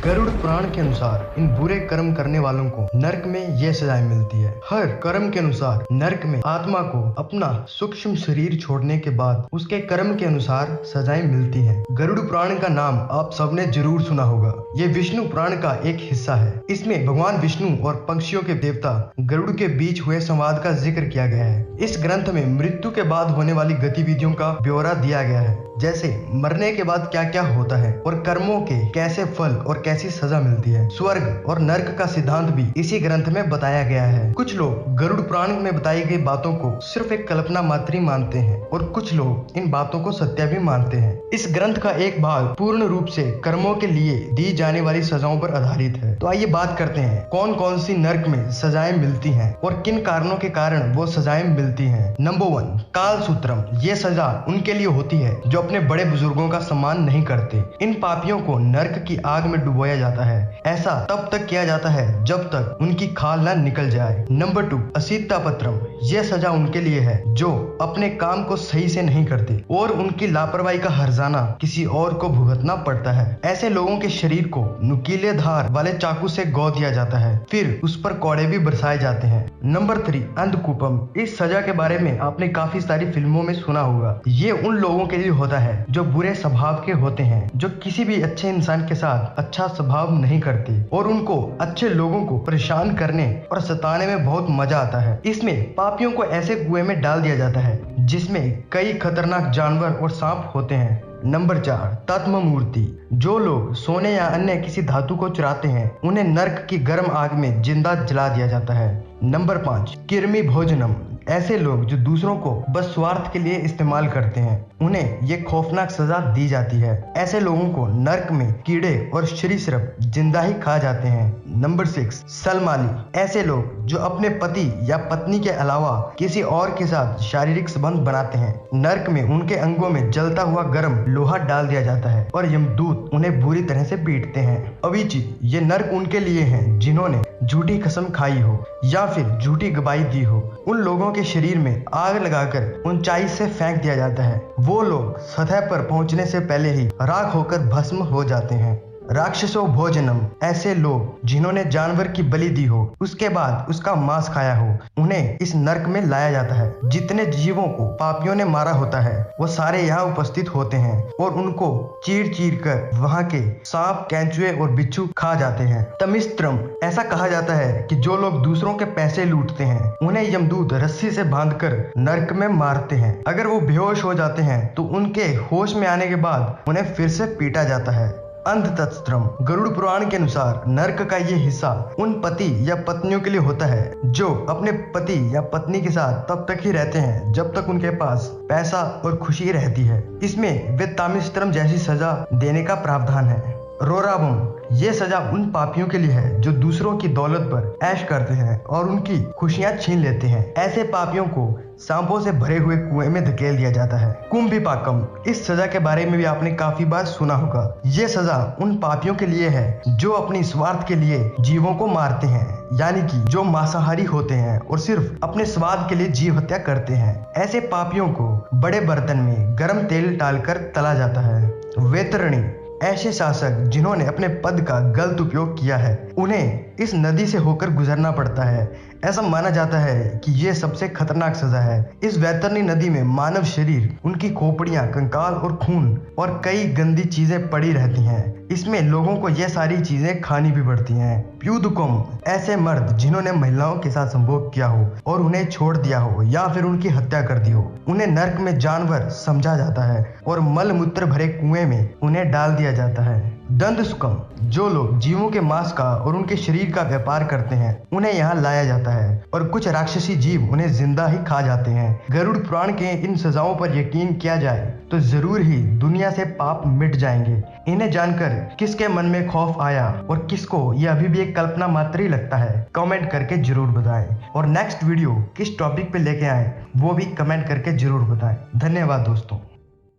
गरुड़ पुराण के अनुसार इन बुरे कर्म करने वालों को नरक में यह सजाएं मिलती है। हर कर्म के अनुसार नरक में आत्मा को अपना सूक्ष्म शरीर छोड़ने के बाद उसके कर्म के अनुसार सजाएं मिलती हैं। गरुड़ पुराण का नाम आप सबने जरूर सुना होगा। ये विष्णु पुराण का एक हिस्सा है। इसमें भगवान विष्णु और पक्षियों के देवता गरुड़ के बीच हुए संवाद का जिक्र किया गया है। इस ग्रंथ में मृत्यु के बाद होने वाली गतिविधियों का ब्यौरा दिया गया है, जैसे मरने के बाद क्या क्या होता है और कर्मों के कैसे फल और कैसी सजा मिलती है। स्वर्ग और नरक का सिद्धांत भी इसी ग्रंथ में बताया गया है। कुछ लोग गरुड़ पुराण में बताई गई बातों को सिर्फ एक कल्पना मात्र ही मानते हैं और कुछ लोग इन बातों को सत्य भी मानते हैं। इस ग्रंथ का एक भाग पूर्ण रूप से कर्मों के लिए दी जाने वाली सजाओं पर आधारित है। तो आइए बात करते हैं कौन कौन सी नरक में सजाएं मिलती हैं और किन कारणों के कारण वो सजाएं मिलती हैं। नंबर 1, काल सूत्रम। ये सजा उनके लिए होती है जो अपने बड़े बुजुर्गों का सम्मान नहीं करते। इन पापियों को नरक की आग में डुबोया जाता है। ऐसा तब तक किया जाता है जब तक उनकी खाल न निकल जाए। नंबर 2, असीता पत्रम। यह सजा उनके लिए है जो अपने काम को सही से नहीं करते और उनकी लापरवाही का हर्जाना किसी और को भुगतना पड़ता है। ऐसे लोगों के शरीर को नुकीले धार वाले चाकू से गौ दिया जाता है, फिर उस पर कौड़े भी बरसाए जाते हैं। नंबर 3, अंधकूपम। इस सजा के बारे में आपने काफी सारी फिल्मों में सुना होगा। ये उन लोगों के लिए होता है जो बुरे स्वभाव के होते हैं, जो किसी भी अच्छे इंसान के साथ अच्छा स्वभाव नहीं करते और उनको अच्छे लोगों को परेशान करने और सताने में बहुत मजा आता है। इसमें पापियों को ऐसे कुएं में डाल दिया जाता है जिसमें कई खतरनाक जानवर और सांप होते हैं। नंबर 4, तत्म मूर्ति। जो लोग सोने या अन्य किसी धातु को चुराते हैं उन्हें नरक की गर्म आग में जिंदा जला दिया जाता है। नंबर 5, किरमी भोजनम। ऐसे लोग जो दूसरों को बस स्वार्थ के लिए इस्तेमाल करते हैं उन्हें ये खौफनाक सजा दी जाती है। ऐसे लोगों को नरक में कीड़े और सरीसृप जिंदा ही खा जाते हैं। नंबर 6, सलमाली। ऐसे लोग जो अपने पति या पत्नी के अलावा किसी और के साथ शारीरिक संबंध बनाते हैं, नरक में उनके अंगों में जलता हुआ गर्म लोहा डाल दिया जाता है और यमदूत उन्हें बुरी तरह से पीटते हैं। अविची। ये नरक उनके लिए है जिन्होंने झूठी कसम खाई हो या फिर झूठी गवाही दी हो। उन लोगों के शरीर में आग लगाकर ऊंचाई से फेंक दिया जाता है। वो लोग सतह पर पहुंचने से पहले ही राख होकर भस्म हो जाते हैं। राक्षसों भोजनम। ऐसे लोग जिन्होंने जानवर की बलि दी हो उसके बाद उसका मांस खाया हो उन्हें इस नरक में लाया जाता है। जितने जीवों को पापियों ने मारा होता है वो सारे यहाँ उपस्थित होते हैं और उनको चीर चीर कर वहाँ के सांप, कैंचुए और बिच्छू खा जाते हैं। तमिस्त्रम। ऐसा कहा जाता है कि जो लोग दूसरों के पैसे लूटते हैं उन्हें यमदूत रस्सी से बांधकर नरक में मारते हैं। अगर वो बेहोश हो जाते हैं तो उनके होश में आने के बाद उन्हें फिर से पीटा जाता है। अंधतस्त्रम। गरुड़ पुराण के अनुसार नरक का ये हिस्सा उन पति या पत्नियों के लिए होता है जो अपने पति या पत्नी के साथ तब तक ही रहते हैं जब तक उनके पास पैसा और खुशी रहती है। इसमें वे तामिस्त्रम जैसी सजा देने का प्रावधान है। रोराबम। ये सजा उन पापियों के लिए है जो दूसरों की दौलत पर ऐश करते हैं और उनकी खुशियां छीन लेते हैं। ऐसे पापियों को सांपों से भरे हुए कुएं में धकेल दिया जाता है। कुंभिपाकम। इस सजा के बारे में भी आपने काफी बार सुना होगा। ये सजा उन पापियों के लिए है जो अपनी स्वार्थ के लिए जीवों को मारते हैं, यानी कि जो मांसाहारी होते हैं और सिर्फ अपने स्वाद के लिए जीव हत्या करते हैं। ऐसे पापियों को बड़े बर्तन में गर्म तेल डालकर तला जाता है। वेतरणी। ऐसे शासक जिन्होंने अपने पद का गलत उपयोग किया है उन्हें इस नदी से होकर गुजरना पड़ता है। ऐसा माना जाता है कि यह सबसे खतरनाक सजा है। इस वैतरणी नदी में मानव शरीर, उनकी खोपड़ियां, कंकाल और खून और कई गंदी चीजें पड़ी रहती हैं। इसमें लोगों को यह सारी चीजें खानी भी पड़ती हैं। प्यूदुकम। ऐसे मर्द जिन्होंने महिलाओं के साथ संभोग किया हो और उन्हें छोड़ दिया हो या फिर उनकी हत्या कर दी हो उन्हें नरक में जानवर समझा जाता है और मल मूत्र भरे कुएं में उन्हें डाल दिया जाता है। दंड सुकम। जो लोग जीवों के मांस का और उनके शरीर का व्यापार करते हैं उन्हें यहाँ लाया जाता है और कुछ राक्षसी जीव उन्हें जिंदा ही खा जाते हैं। गरुड़ पुराण के इन सजाओं पर यकीन किया जाए तो जरूर ही दुनिया से पाप मिट जाएंगे। इन्हें जानकर किसके मन में खौफ आया और किसको यह अभी भी एक कल्पना मात्र ही लगता है, कमेंट करके जरूर बताएं। और नेक्स्ट वीडियो किस टॉपिक पे लेके आए वो भी कमेंट करके जरूर बताएं। धन्यवाद दोस्तों।